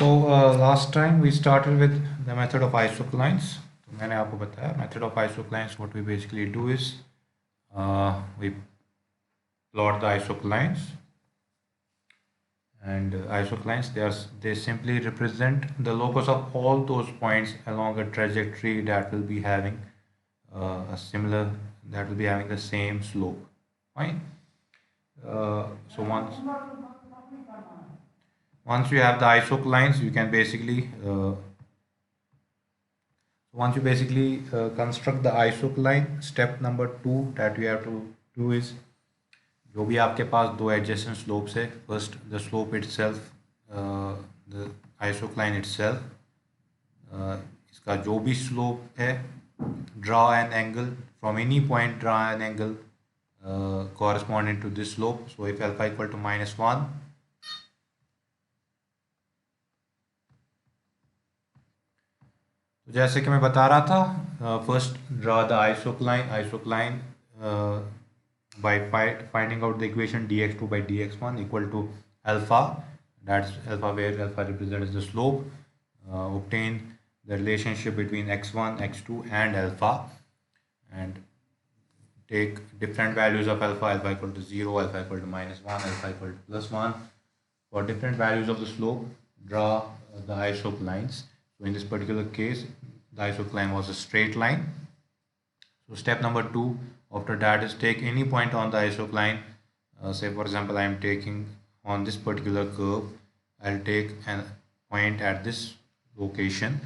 Last time we started with the method of isoclines. तो मैंने आपको बताया method of isoclines. What we basically do is we plot the isoclines, and isoclines they simply represent the locus of all those points along a trajectory that will be having a similar that will be having the same slope. Fine. So once you have the isoclines, you can basically once you basically construct the isocline, step number 2 that you have to do is जो भी आपके पास दो adjacent slopes है, first the slope itself, the isocline itself, इसका जो भी slope है, draw an angle from any point, draw an angle corresponding to this slope. So if alpha equal to -1, तो जैसे कि मैं बता रहा था, first draw the isocline by finding out the equation dx2 by dx1 equal to alpha, that's alpha where alpha represents the slope. Obtain the relationship between x1, x2 and alpha, and take different values of alpha equal to 0, alpha equal to -1, alpha equal to +1. For different values of the slope, draw the isoclines. So in this particular case, the isocline was a straight line. So step number 2 after that is take any point on the isocline. Say for example, I am taking on this particular curve, I'll take a point at this location.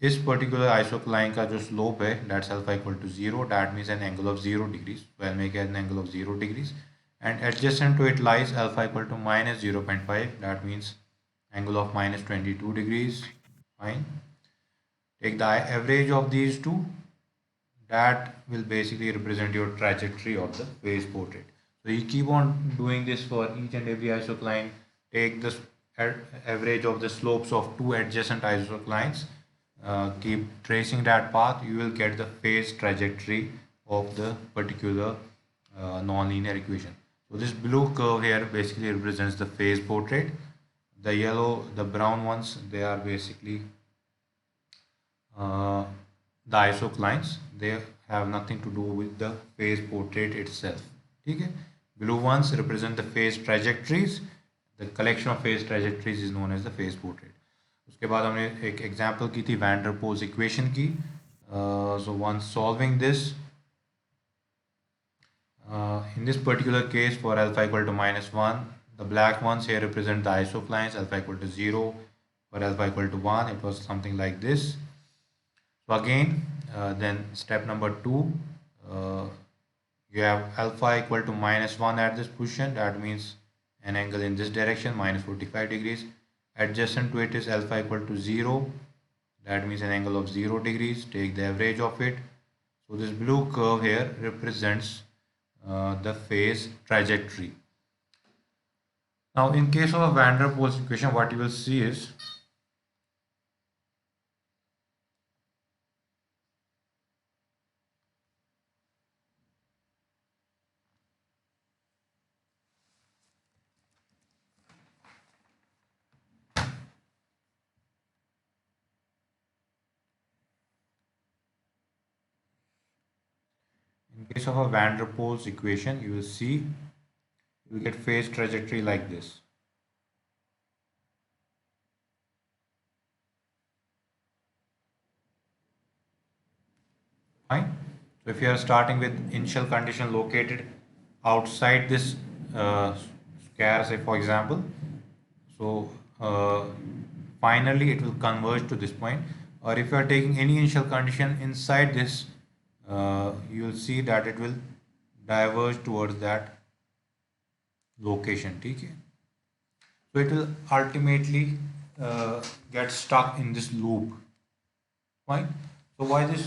इस particular isocline का जो slope है, that's alpha equal to 0, that means an angle of 0 degrees. So I'll make an angle of 0 degrees, and adjacent to it lies alpha equal to -0.5, that means angle of -22 degrees. Fine. Take the average of these two, that will basically represent your trajectory of the phase portrait. So you keep on doing this for each and every isocline. Take the average of the slopes of two adjacent isoclines, keep tracing that path, you will get the phase trajectory of the particular nonlinear equation. So this blue curve here basically represents the phase portrait. The yellow, the brown ones, they are basically the isoclines. They have nothing to do with the phase portrait itself. ठीक है. Blue ones represent the phase trajectories. The collection of phase trajectories is known as the phase portrait. उसके बाद हमने एक example की थी van der poles equation की. So once solving this, in this particular case for alpha equal to -1, the black ones here represent the isoclines. Alpha equal to 0, for alpha equal to 1 it was something like this. So again, then step number 2, you have alpha equal to -1 at this position, that means an angle in this direction -45 degrees. Adjacent to it is alpha equal to 0, that means an angle of 0 degrees. Take the average of it. So this blue curve here represents the phase trajectory. Now in case of a Van der Waals equation, what you will see is in case of a Van der Waals equation, you will see you will get phase trajectory like this. Fine. So if you are starting with initial condition located outside this square, say for example, so finally it will converge to this point. Or if you are taking any initial condition inside this, you will see that it will diverge towards that location. ठीक है. So it will ultimately get stuck in this loop. Fine. So why this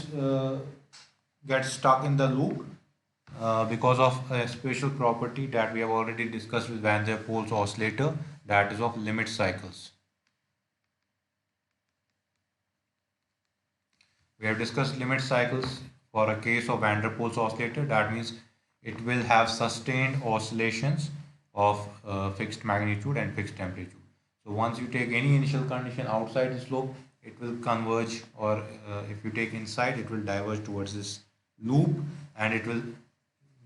gets stuck in the loop? Because of a special property that we have already discussed with Van der Waals oscillator, that is of limit cycles. We have discussed limit cycles for a case of Van der Waals oscillator. That means it will have sustained oscillations of fixed magnitude and fixed amplitude. So once you take any initial condition outside this loop, it will converge, or if you take inside, it will diverge towards this loop, and it will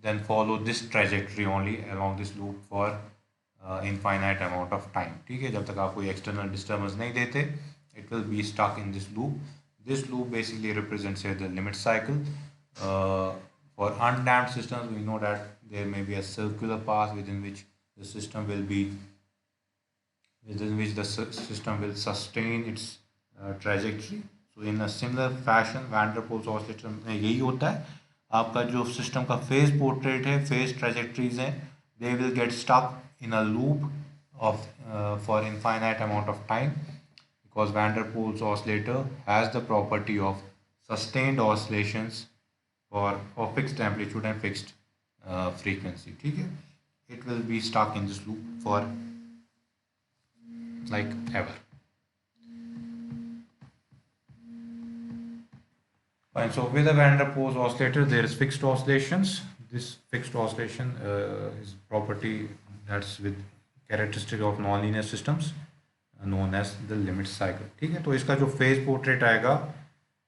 then follow this trajectory only along this loop for infinite amount of time. ठीक है, जब तक आप कोई external disturbance नहीं देते, it will be stuck in this loop. This loop basically represents here the limit cycle. For undamped systems, we know that there may be a circular path within which the system will be within which the system will sustain its trajectory. So in a similar fashion, Van der Pol oscillator में यही होता है, आपका जो system का phase portrait है, phase trajectories हैं, they will get stuck in a loop of for infinite amount of time, because Van der Pol's oscillator has the property of sustained oscillations for fixed amplitude and fixed frequency. ठीक है, it will be stuck in this loop for like ever. Fine. So with a Van der Pol oscillator, there is fixed oscillations. This fixed oscillation is property that's with characteristic of non-linear systems known as the limit cycle. ठीक है, तो इसका जो phase portrait आएगा,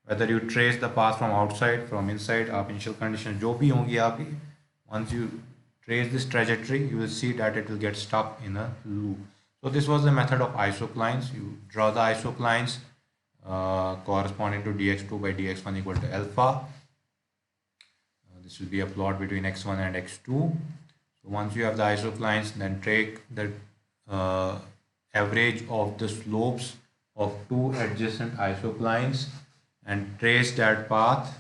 whether you trace the path from outside, from inside, आप initial condition जो भी होंगी आपकी, once you trace this trajectory, you will see that it will get stuck in a loop. So this was the method of isoclines. You draw the isoclines corresponding to dx2 by dx1 equal to alpha. This will be a plot between x1 and x2. So once you have the isoclines, then take the average of the slopes of two adjacent isoclines and trace that path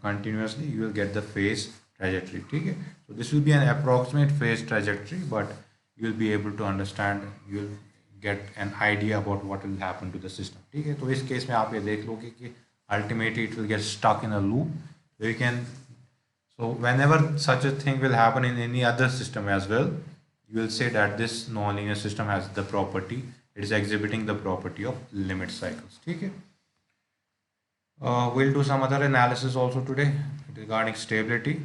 continuously. You will get the phase trajectory. Okay? So this will be an approximate phase trajectory, but you will be able to understand, you will get an idea about what will happen to the system. ठीक है, तो इस case में आप ये देख लोगे कि ultimately it will get stuck in a loop. So you can, so whenever such a thing will happen in any other system as well, you will say that this nonlinear system has the property, it is exhibiting the property of limit cycles. ठीक है, we'll do some other analysis also today regarding stability.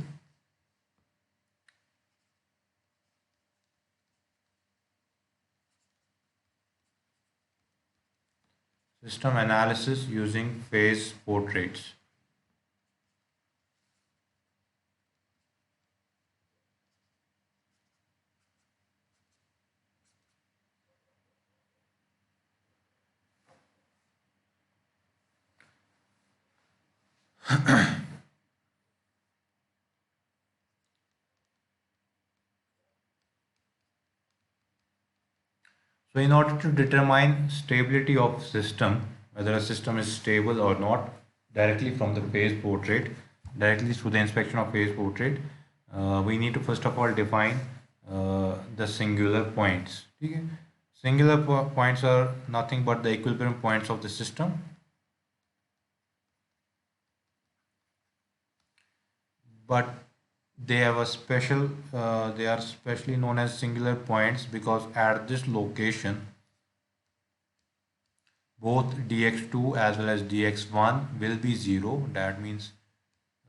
System analysis using phase portraits. So in order to determine stability of system, whether a system is stable or not, directly from the phase portrait, directly through the inspection of phase portrait, we need to first of all define the singular points. Okay? Singular points are nothing but the equilibrium points of the system. But they have a special, they are specially known as singular points because at this location, both dx2 as well as dx1 will be 0. That means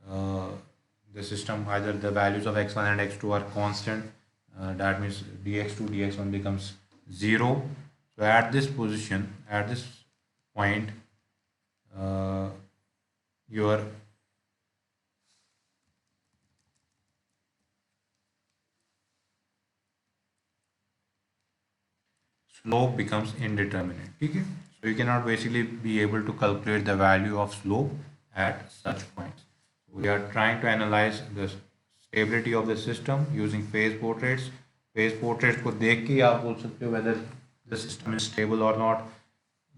the system, either the values of x1 and x2 are constant. That means dx2 dx1 becomes 0. So at this position, at this point, your slope becomes indeterminate. Okay? So you cannot basically be able to calculate the value of slope at such points. We are trying to analyze the stability of the system using phase portraits. Phase portraits को देख के आप बोल सकते हो whether the system is stable or not.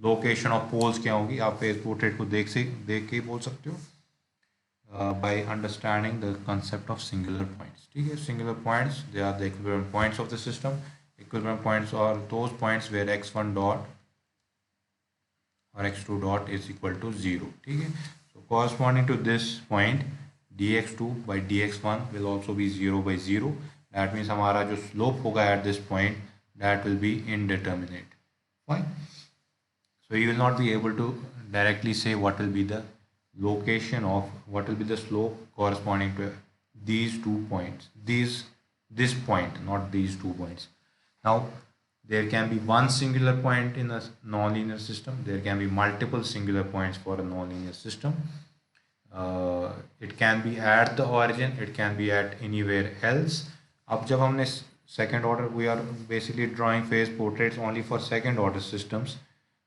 Location of poles क्या होगी, आप phase portrait को देख के ही बोल सकते हो by understanding the concept of singular points. ठीक है, singular points, they are the equilibrium points of the system. Equilibrium points are those points where x1 dot or x2 dot is equal to 0. ठीक है, so corresponding to this point, dx2 by dx1 will also be 0 by 0. That means हमारा जो slope होगा at this point, that will be indeterminate. Fine. So you will not be able to directly say what will be the location of, what will be the slope corresponding to these 2 points. This point, not these 2 points. Now, there can be one singular point in a nonlinear system. There can be multiple singular points for a nonlinear system. It can be at the origin, it can be at anywhere else. अब जब हमने second order, we are basically drawing phase portraits only for second order systems.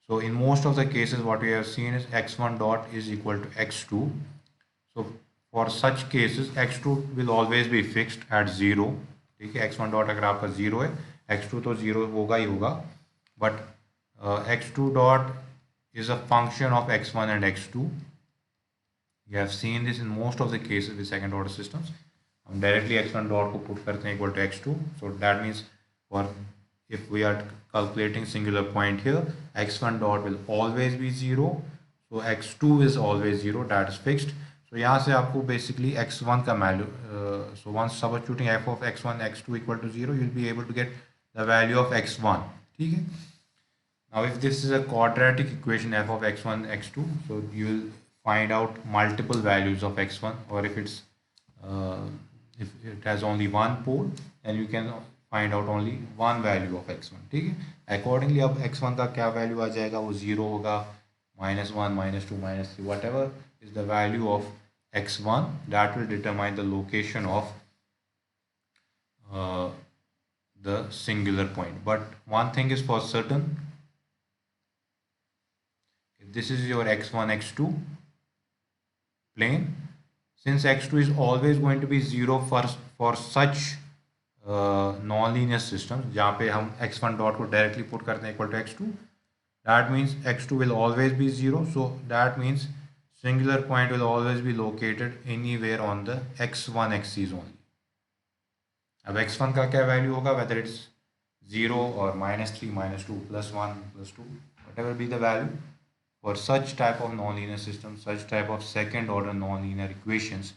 So in most of the cases, what we have seen is x1 dot is equal to x2. So for such cases, x2 will always be fixed at 0. ठीक है, x1 dot अगर आपका 0 है, x2 तो 0 होगा ही होगा. But x2 dot is a function of x1 and x2. You have seen this in most of the cases with second order systems. हम directly x1 dot को put करते हैं equal to x2. So that means for if we are calculating singular point here, x1 dot will always be 0. So x2 is always 0. That is fixed. So यहाँ से आपको basically x1 का value. So once substituting f of x1 x2 equal to 0, you'll be able to get the value of x1. ठीक है. Now if this is a quadratic equation f of x1 x2, so you will find out multiple values of x1, or if it's if it has only one pole, then you can find out only one value of x1. ठीक है. Accordingly अब x1 का क्या value आ जाएगा, वो 0 होगा, -1 -2 -3 whatever is the value of x1, that will determine the location of the singular point. But one thing is for certain, if this is your x1 x2 plane, since x2 is always going to be 0 for such non-linear systems जहाँ पे हम x1 dot को directly put करते हैं equal to x2, that means x2 will always be 0. So that means singular point will always be located anywhere on the x1 axis only. अब x1 का क्या value होगा, whether it's 0 or -3 -2 +1 +2, whatever be the value, for such type of nonlinear systems, such type of second order nonlinear equations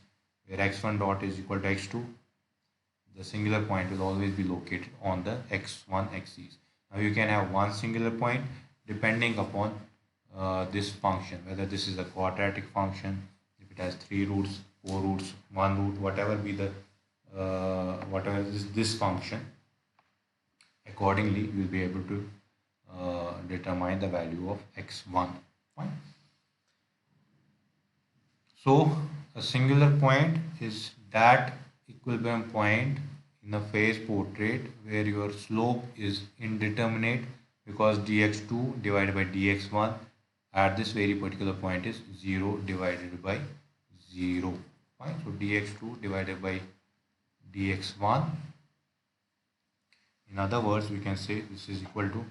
where x1 dot is equal to x2, the singular point will always be located on the x1 axis. Now you can have one singular point depending upon this function, whether this is a quadratic function, if it has 3 roots, 4 roots, 1 root, whatever be the whatever is this function, accordingly you will be able to determine the value of x1. Fine. So a singular point is that equilibrium point in a phase portrait where your slope is indeterminate because dx2 divided by dx1 at this very particular point is 0 divided by 0. Fine. So dx2 divided by dx1, in other words we can say this is equal to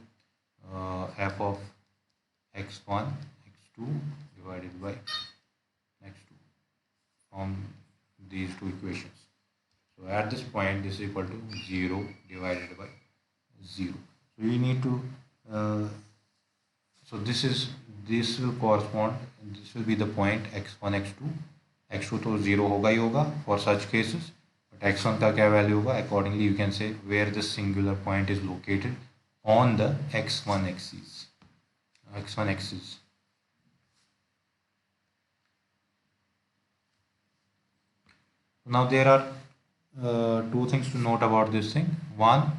f of x1 x2 divided by x2 from these two equations. So at this point this is equal to 0 divided by 0. So we need to so this will correspond, this will be the point x1 x2 तो 0 होगा ही होगा for such cases, but x1 का क्या value होगा, accordingly you can say where the singular point is located on the x1 axis. Now there are two things to note about this thing. One,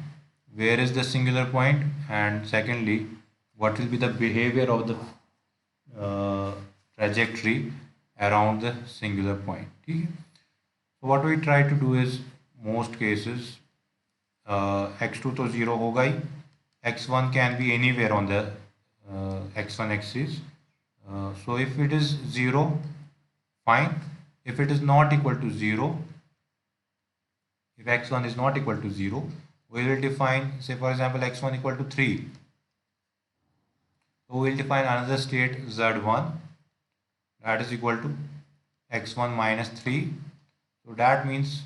where is the singular point, and secondly, what will be the behavior of the trajectory around the singular point. ठीक है. So what we try to do is, most cases x2 तो 0 होगा ही, x1 can be anywhere on the x1 axis. So if it is 0, fine. If it is not equal to 0, if x1 is not equal to 0, we will define, say for example, x1 equal to 3. So we will define another state z1, that is equal to x1 minus 3. So that means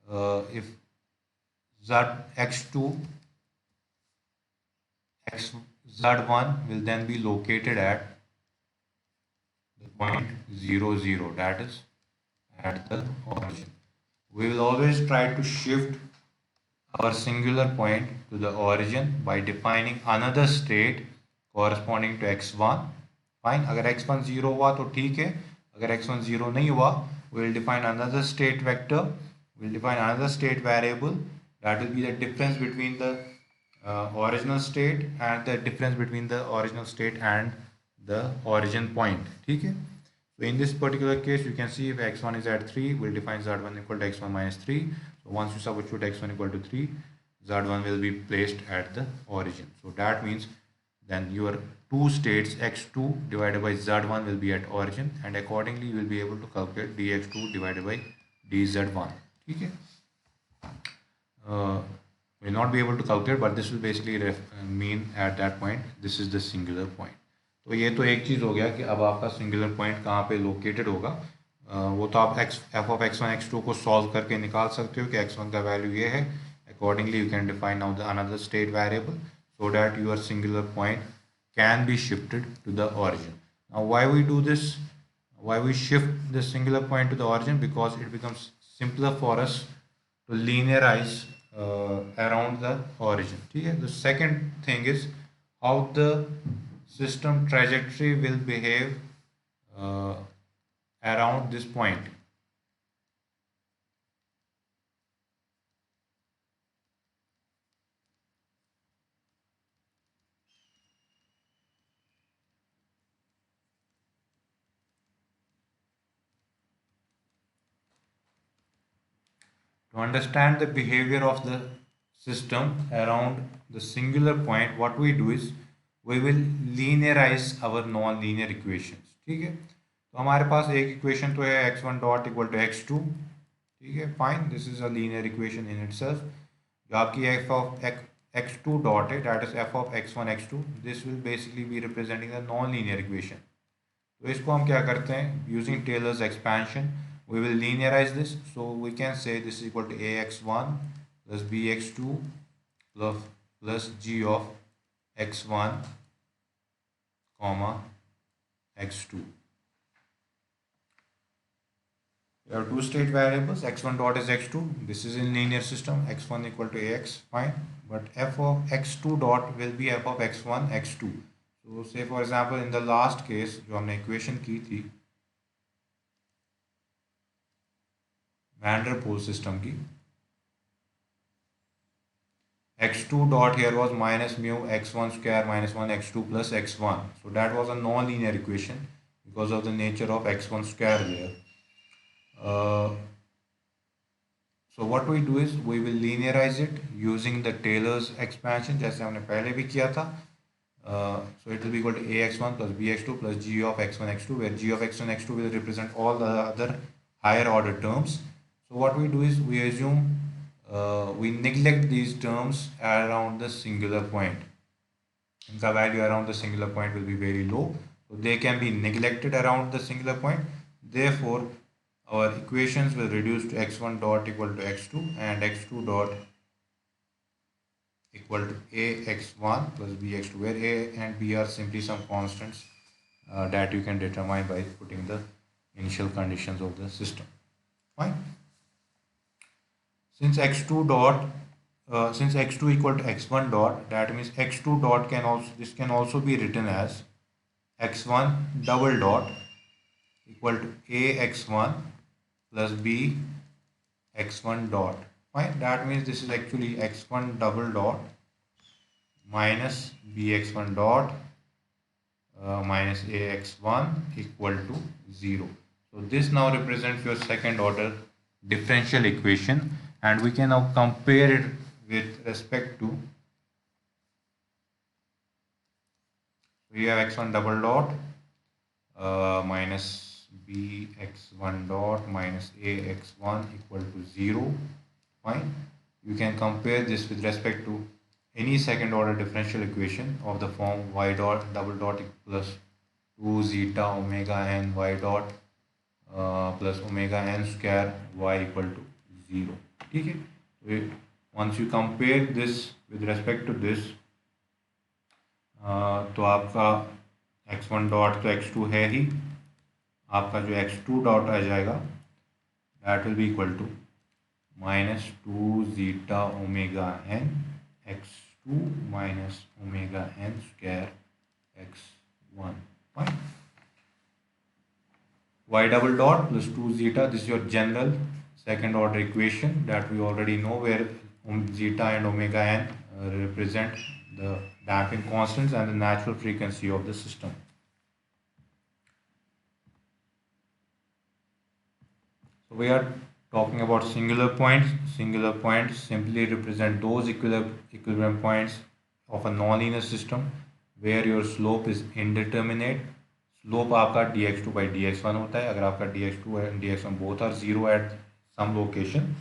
if z1 will then be located at the point 0 0, that is at the origin. We will always try to shift our singular point to the origin by defining another state corresponding to x1. Fine. अगर x1 0 हुआ तो ठीक है, अगर x1 0 नहीं हुआ, we will define another state vector, we will define another state variable, that will be the difference between the original state and the difference between the original state and the origin point. ठीक है. So in this particular case, you can see if x1 is at 3, we'll define z1 equal to x1 minus 3. So once you substitute x1 equal to 3, z1 will be placed at the origin. So that means then your two states x2 divided by z1 will be at origin, and accordingly you will be able to calculate dx2 divided by dz1. ठीक है. Will not be able to calculate, but this will basically mean at that point this is the singular point. तो ये तो एक चीज़ हो गया कि अब आपका सिंगुलर पॉइंट कहाँ पे लोकेटेड होगा. वो तो आप एफ ऑफ x1 x2 को सॉल्व करके निकाल सकते हो कि x1 का वैल्यू ये है. Accordingly you can define now the another state variable so that your singular point can be shifted to the origin. Now why we do this? Why we shift the singular point to the origin? Because it becomes simpler for us to linearize around the origin. ठीक है. The second thing is how the system trajectory will behave around this point. To understand the behavior of the system around the singular point, what we do is we will linearize our non-linear equations. ठीक है. तो हमारे पास एक equation तो है x1 dot equal to x2. ठीक है. Fine. This is a linear equation in itself. जो आपकी f ऑफ x2 डॉट है, that is f of x1 x2. This will basically be representing the non linear equation. तो इसको हम क्या करते हैं, using Taylor's expansion we will linearize this. So we can say this is equal to ax1 plus bx2 plus g of x1 comma x2. We have two state variables, x1 dot is x2. This is in linear system, x1 equal to ax, fine. But f of x2 dot will be f of x1 x2. So say for example in the last case जो हमने equation की थी Vanderpool system की, x2 dot here was minus mu x1 square minus 1 x2 plus x1. So that was a non-linear equation because of the nature of x1 square there. So what we do is we will linearize it using the Taylor's expansion जैसे हमने पहले भी किया था. So it will be equal to ax1 plus bx2 plus g of x1 x2, where g of x1 x2 will represent all the other higher order terms. So what we do is we assume we neglect these terms around the singular point. The value around the singular point will be very low, so they can be neglected around the singular point. Therefore, our equations will reduce to x1 dot equal to x2 and x2 dot equal to ax1 plus bx2, where a and b are simply some constants that you can determine by putting the initial conditions of the system. Fine. Since x2 dot since x2 equal to x1 dot, that means x2 dot can also be written as x1 double dot equal to ax1 plus b x1 dot. Fine. That means this is actually x1 double dot minus bx1 dot minus ax1 equal to 0. So this now represents your second order differential equation, and we can now compare it with respect to, we have x1 double dot minus bx1 dot minus ax1 equal to 0. Fine. You can compare this with respect to any second order differential equation of the form y dot double dot plus 2 zeta omega n y dot plus omega n square y equal to 0. ठीक है. Once you compare this with respect to this, तो आपका x1 dot तो x2 है ही, आपका जो x2 dot आ जाएगा that will be equal to minus 2 zeta omega n x2 minus omega n square x1. Fine. Y double dot plus 2 zeta, this is your general second order equation that we already know, where zeta and omega n represent the damping constants and the natural frequency of the system. So we are talking about singular points. Singular points simply represent those equilibrium points of a nonlinear system where your slope is indeterminate. Slope आपका dx2 by dx1 होता है. अगर आपका dx2 and dx1 both are zero at some location,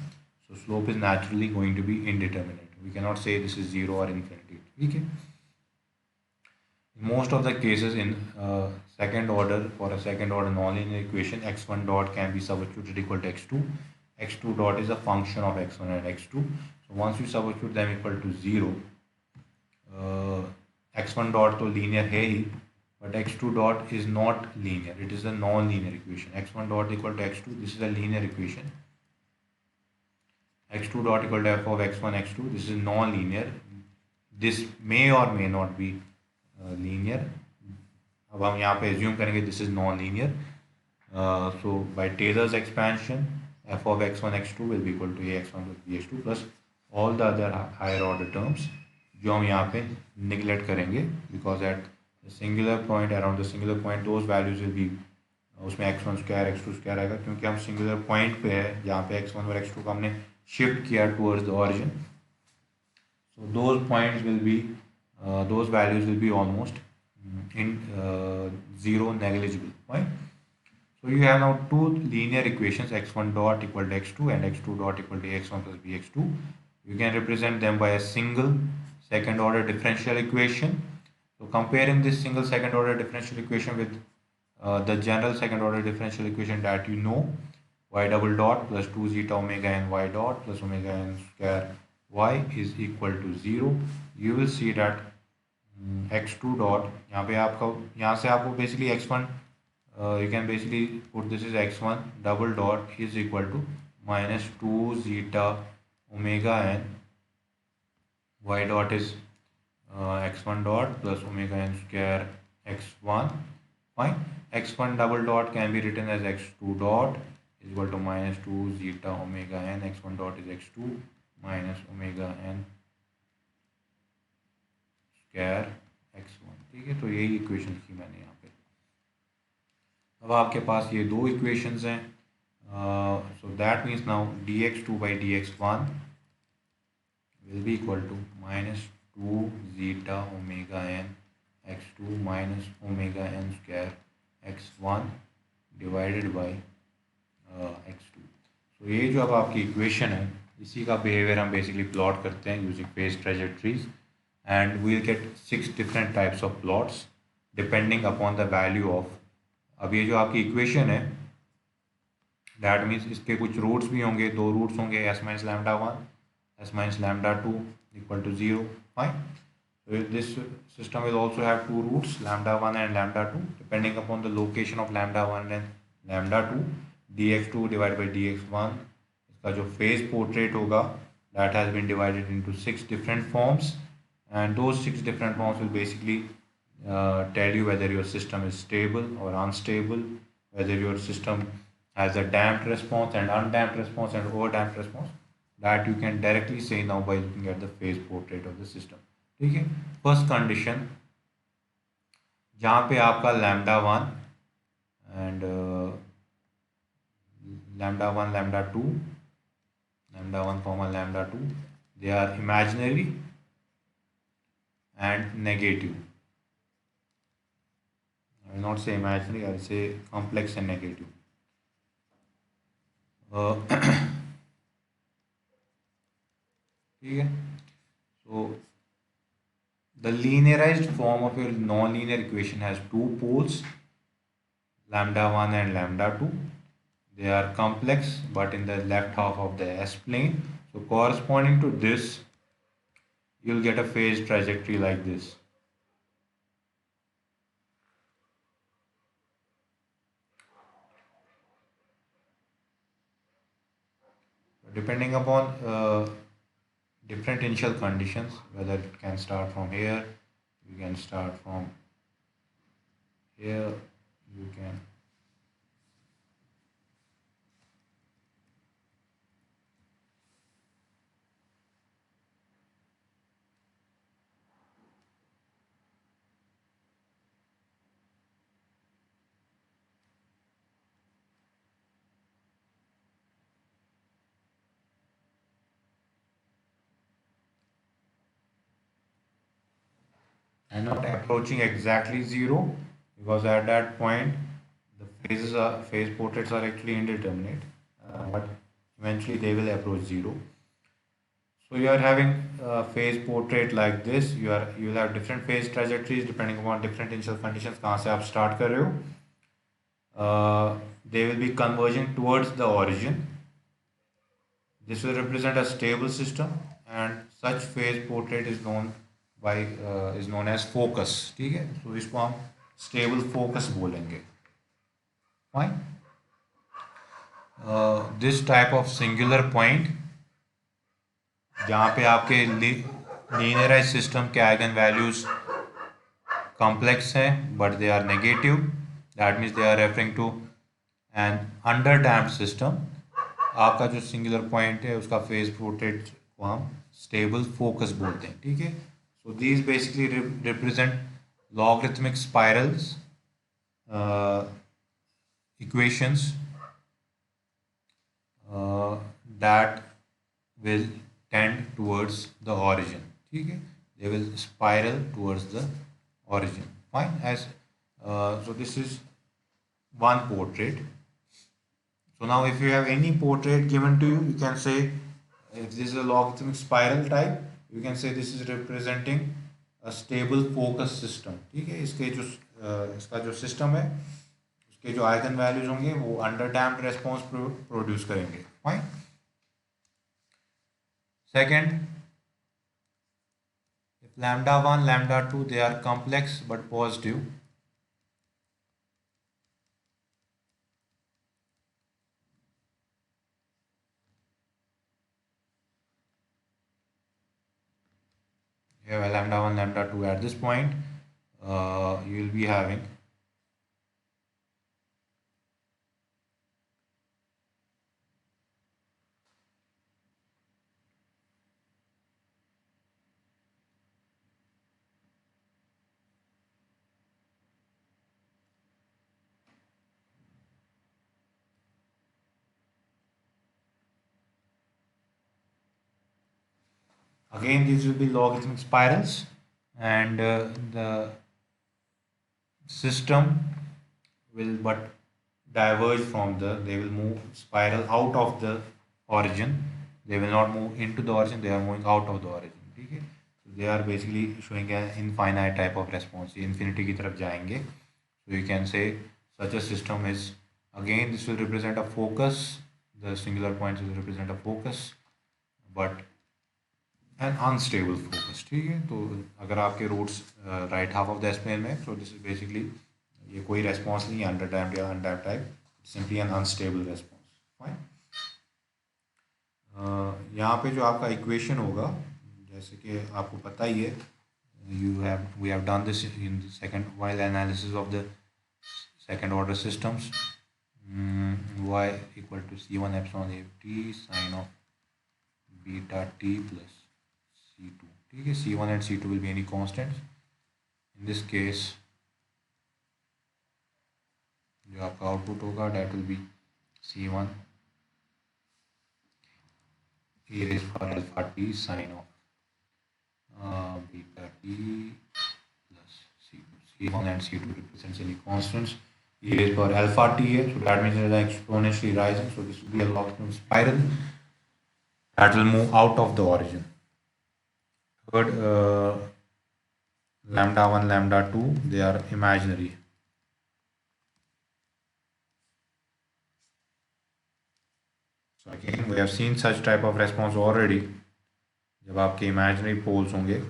so slope is naturally going to be indeterminate. We cannot say this is zero or infinity. ठीक है. In most of the cases in second order, for a second order nonlinear equation, x1 dot can be substituted equal to x2. x2 dot is a function of x1 and x2. So once you substitute them equal to 0, x1 dot तो linear है ही, but x2 dot is not linear. It is a non-linear equation. x1 dot equal to x2. This is a linear equation. x2 dot equal to f of x1 x2. This is non-linear. This may or may not be linear. अब हम यहाँ पे assume करेंगे this is non-linear. So by Taylor's expansion, f of x1 x2 will be equal to ax1 plus bx2 plus all the other higher order terms जो हम यहाँ पे neglect करेंगे, because at the singular point, around the singular point, those values will be उसमें x1 square x2 square आएगा, क्योंकि हम singular point पे है जहाँ पे x1 और x2 को हमने shift किया towards the origin. So those points will be those values will be almost in zero, negligible point. So you have now two linear equations, x1 dot equal to x2 and x2 dot equal to x1 plus bx2. You can represent them by a single second order differential equation. So comparing this single second order differential equation with the general second order differential equation that you know, y double dot plus 2 zeta omega n y dot plus omega n square y is equal to 0. You will see that x2 dot, यहाँ पे आपका, यहाँ से आपको basically x1, you can basically put this is x1 double dot is equal to minus 2 zeta omega n, y dot is x1 dot plus omega n square x1. Fine. x1 double dot can be written as x2 dot is equal to minus 2 zeta omega n. x1 dot is x2 minus omega n square x1. ठीक है, तो यही equation की मैंने यहाँ पे. अब आपके पास ये दो इक्वेशंस हैं. So that means now dx2 by dx1 will be equal to minus 2 zeta omega n x2 minus omega n square x1 divided by x2. so ये जो अब आपकी इक्वेशन है, इसी का बिहेवियर हम बेसिकली प्लॉट करते हैं using phase trajectories, and we'll get 6 different types of plots depending upon the value of. अब ये जो आपकी इक्वेशन है, दैट मीन्स इसके कुछ रूट्स भी होंगे, दो रूट्स होंगे, s minus lambda 1 s minus lambda 2 equal to 0. Fine. So this system will also have two roots, lambda 1 and lambda 2, depending upon the location of lambda 1 and lambda 2. dx2 divided by dx1, इसका जो phase portrait होगा, that has been divided into 6 different forms, and those 6 different forms will basically tell you whether your system is stable or unstable, whether your system has a damped response and undamped response and overdamped response. That you can directly say now by looking at the phase portrait of the system. ठीक है. First condition जहाँ पे आपका lambda 1 and lambda 1 lambda 2, lambda 1 comma lambda 2, they are imaginary and negative. I will not say imaginary, I will say complex and negative. ठीक है. So the linearized form of your non-linear equation has two poles, lambda 1 and lambda 2. They are complex but in the left half of the S-plane. So corresponding to this, you'll get a phase trajectory like this. Depending upon different initial conditions, whether it can start from here, you can start from here, you can and not approaching exactly zero, because at that point the phase portraits are actually indeterminate, but eventually they will approach zero. So you are having a phase portrait like this. You will have different phase trajectories depending upon different initial conditions. कहाँ से आप start कर रहे हो? They will be converging towards the origin. This will represent a stable system, and such phase portrait is known as focus. ठीक है? So इसको हम stable focus बोलेंगे. Fine. This type of singular point जहाँ पे आपके लीनियराइज सिस्टम के eigenvalues complex हैं but they are negative, that means they are referring to an underdamped system. आपका जो सिंगुलर पॉइंट है उसका फेज पोर्ट्रेट को हम स्टेबल फोकस बोलते हैं. ठीक है. So these basically represent logarithmic spirals equations that will tend towards the origin. ठीक है. They will spiral towards the origin. Fine. So this is one portrait. So now if you have any portrait given to you, you can say if this is a logarithmic spiral type, you can say this is representing a stable focus system. ठीक है. इसका जो system है उसके जो eigen values होंगे वो under damped response produce करेंगे. Fine. Second, if lambda 1, lambda 2, they are complex but positive. You have a lambda 1, lambda 2 at this point, you will be having again these will be logarithmic spirals, and the system will but diverge from they will move spiral out of the origin. They will not move into the origin, they are moving out of the origin. ठीक है. So they are basically showing an infinite type of response. ये infinity की तरफ जाएंगे. So you can say such a system is, again this will represent a focus. The singular points will represent a focus, but an unstable focus. ठीक है. तो अगर आपके roots right half of the s plane में, so this is basically ये कोई response नहीं है अंडर डैम्प्ड या undamped type, simply N unstable response. Fine. यहाँ पे जो आपका इक्वेशन होगा, जैसे कि आपको पता ही है, we have done this in second while analysis of the second order systems. y equal to c1 epsilon a t sine of beta t plus c2. ठीक है. c1 and c2 will be any constants. In this case जो आपका output होगा that will be c1 e raised for alpha t sin of beta t plus c2. c1 and c2 represents any constants. e raised for alpha t है, so that means it is exponentially rising, so this will be a logarithmic spiral that will move out of the origin. Third, lambda 1, lambda 2, they are imaginary. So again we have seen such type of response already. जब आपके imaginary poles होंगे,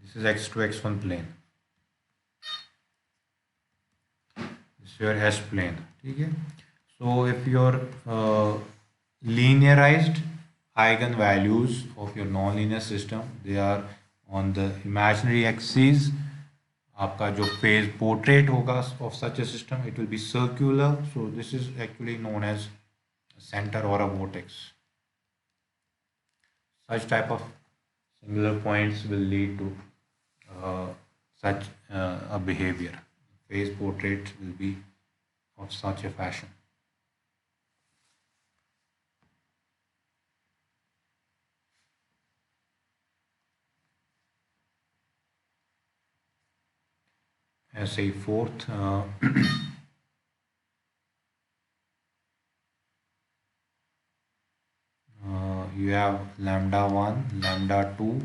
this is x to x1 plane, this is your S plane. ठीक है. So if your linearized eigenvalues of your nonlinear system, they are on the imaginary axis, आपका जो phase portrait होगा of such a system, it will be circular. So this is actually known as a center or a vortex. Such type of singular points will lead to such a behavior. Face portrait will be of such a fashion. As a fourth, you have lambda 1, lambda 2,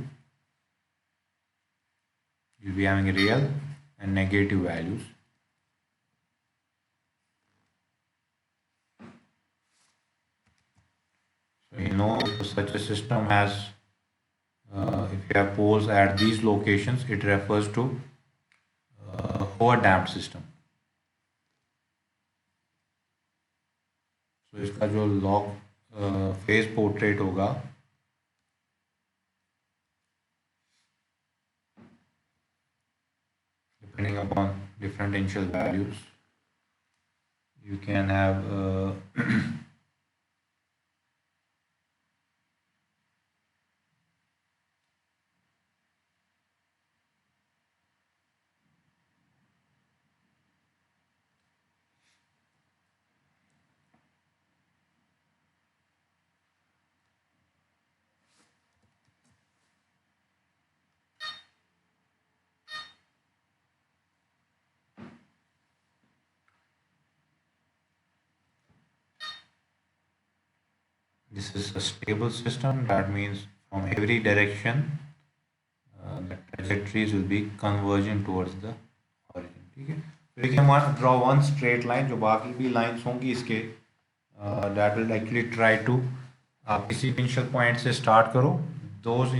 you'll be having real and negative values. So you know, if such a system has, if you have poles at these locations, it refers to overdamped system. So इसका जो log phase portrait होगा, depending upon different initial values, you can have this is a stable system. That means from every direction, the trajectories will be converging towards the origin. ठीक है. So you can draw one straight line. जो बाकी भी lines होंगी इसके, that will actually try to, आप किसी initial point से start करो. Those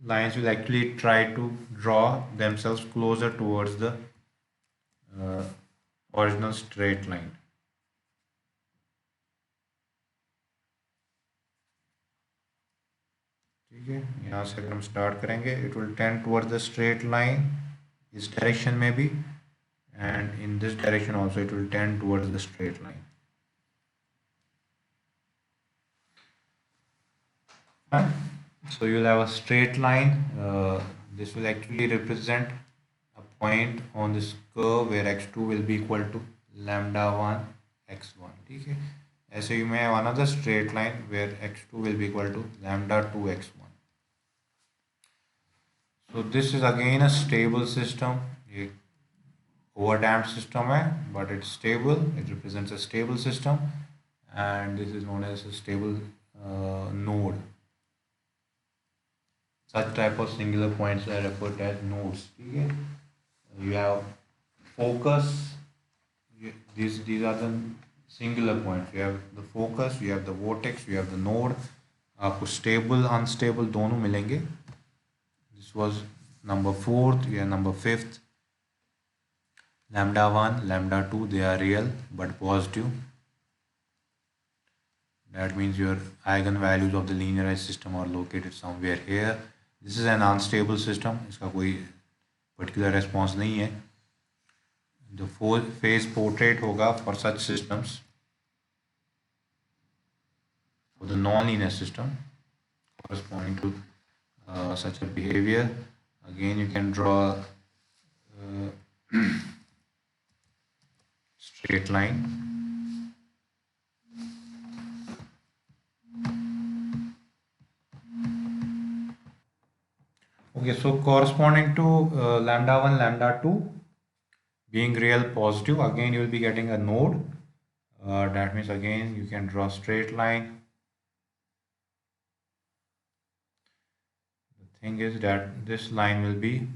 lines will actually try to draw themselves closer towards the original straight line. ठीक है. यहाँ से अगर हम स्टार्ट करेंगे, it will tend towards the straight line इस डायरेक्शन में भी, and in this direction also it will tend towards the straight line. So you'll have a straight line. This will actually represent a point on this curve where x2 will be equal to lambda 1 x1. ठीक है. ऐसे you may have another straight line where x2 will be equal to lambda 2 x1. So this is again a stable system. ये overdamped system है, but it's stable. It represents a stable system, and this is known as a stable node. Such type of singular points are referred to as nodes. ठीक है. You have focus. These are the singular points. You have the focus, you have the vortex, you have the node. आपको stable, unstable दोनों मिलेंगे. This was number 4th. You have number 5th. Lambda 1, lambda 2, they are real but positive. That means your eigenvalues of the linearized system are located somewhere here. This is an unstable system. इसका कोई particular response नहीं है. The phase portrait होगा for such systems, for the non-linear system corresponding to such a behavior. Again, you can draw straight line. Okay, so corresponding to lambda 1, lambda 2 being real positive, again you will be getting a node. That means again you can draw straight line. The thing is that this line will be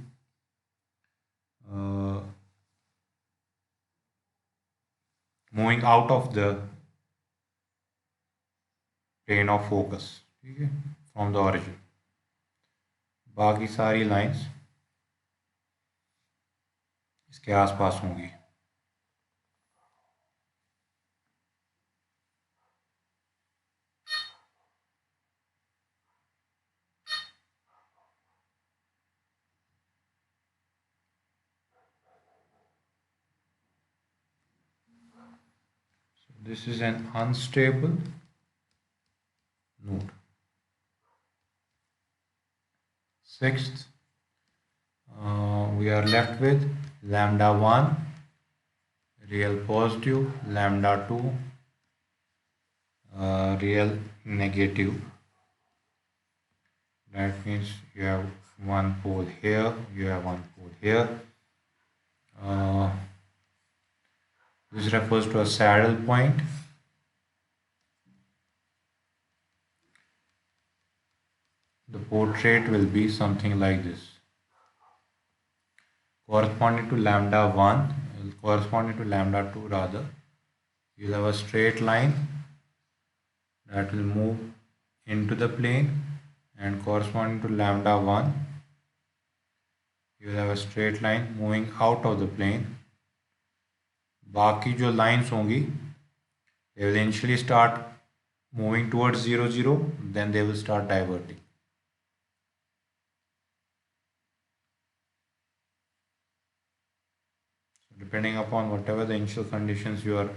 moving out of the plane of focus. ठीक है, from the origin. बाकी सारी lines इसके आसपास होंगी. So this is an unstable node. 6th, we are left with lambda 1 real positive, lambda 2 real negative. That means you have one pole here, you have one pole here. uh, this refers to a saddle point. The portrait will be something like this. Corresponding to lambda 1, corresponding to lambda 2 rather, you'll have a straight line that will move into the plane, and corresponding to lambda 1 you will have a straight line moving out of the plane. बाकी जो lines होंगी they will initially start moving towards 0 0, then they will start diverting. So depending upon whatever the initial conditions you are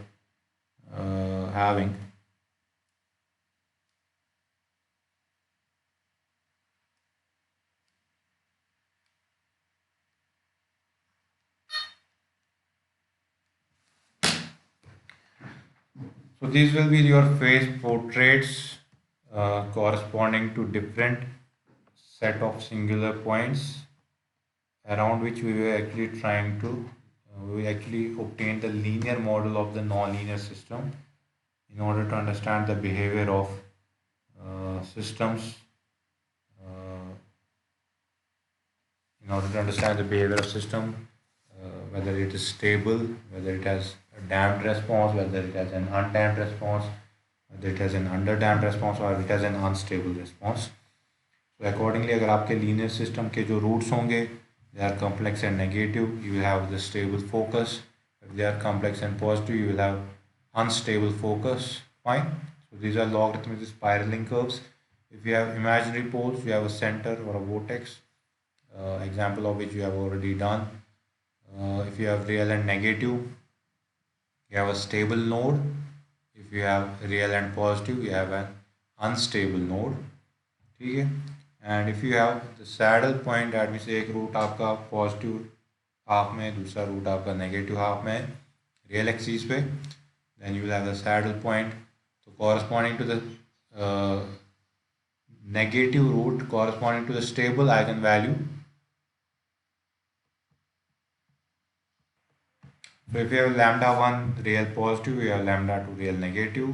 having, so these will be your phase portraits corresponding to different set of singular points around which we were actually trying to we actually obtain the linear model of the nonlinear system in order to understand the behavior of systems uh, in order to understand the behavior of system, whether it is stable, whether it has a damped response, whether it has an undamped response, whether it has an underdamped response, or it has an unstable response. So accordingly, अगर आपके linear system के जो roots होंगे, they are complex and negative, you will have the stable focus. If they are complex and positive, you will have unstable focus. Fine. So these are logarithmic spiraling curves. If you have imaginary poles, you have a center or a vortex. Example of which you have already done. If you have real and negative, you have a stable node. If you have real and positive, you have an unstable node. ठीक है. And if you have the saddle point, that means एक root आपका positive half में, दूसरा root आपका negative half में real axis पे, then you will have the saddle point. So corresponding to the negative root corresponding to the stable eigenvalue. So if you have lambda 1 real positive, you have lambda 2 real negative.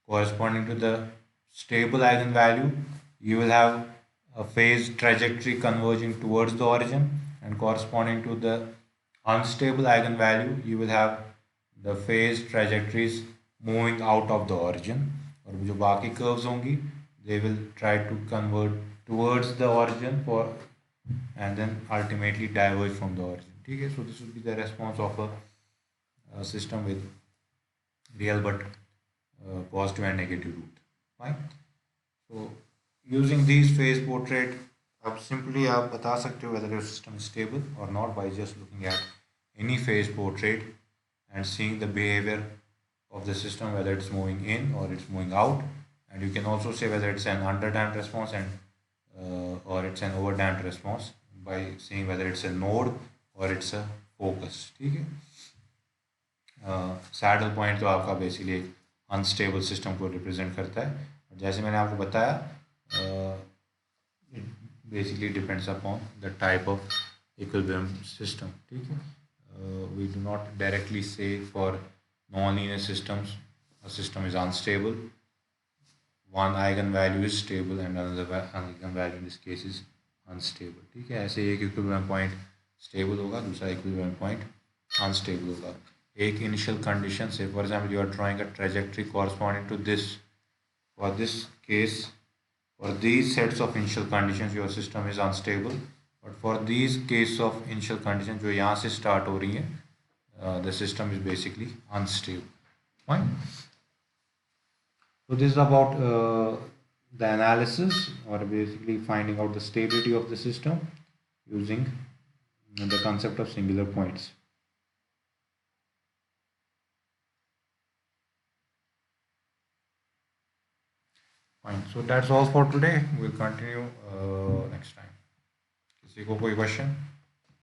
Corresponding to the stable eigenvalue, you will have a phase trajectory converging towards the origin, and corresponding to the unstable eigenvalue, you will have the phase trajectories moving out of the origin. और जो बाकी curves होंगी, they will try to convert towards the origin for and then ultimately diverge from the origin. ठीक है. So this will be the response of a system with real but positive and negative root. Fine. So using these phase portrait, आप simply आप बता सकते हो whether your system is stable or not by just looking at any phase portrait and seeing the behavior of the system, whether it's moving in or it's moving out, and you can also say whether it's an underdamped response and or it's an overdamped response by seeing whether it's a node or it's a focus. ठीक है. Saddle point तो आपका basically एक unstable system को represent करता है. जैसे मैंने आपको बताया, it basically depends upon the type of equilibrium system. ठीक है. वी डू नॉट डायरेक्टली से for non-linear systems a system is unstable. One eigenvalue is stable and another eigenvalue in this case is unstable. ठीक है. ऐसे एक equilibrium point stable होगा, दूसरा equilibrium point unstable होगा. एक इनिशियल कंडीशन से, for example you are drawing a trajectory corresponding to this, for this case, for these sets of initial conditions your system is unstable, but for these case of initial condition जो यहाँ से start हो रही हैं, the system is basically unstable. Fine. So this is about the analysis or basically finding out the stability of the system using the concept of singular points. Fine. So that's all for today. We'll continue next time. किसी को कोई question?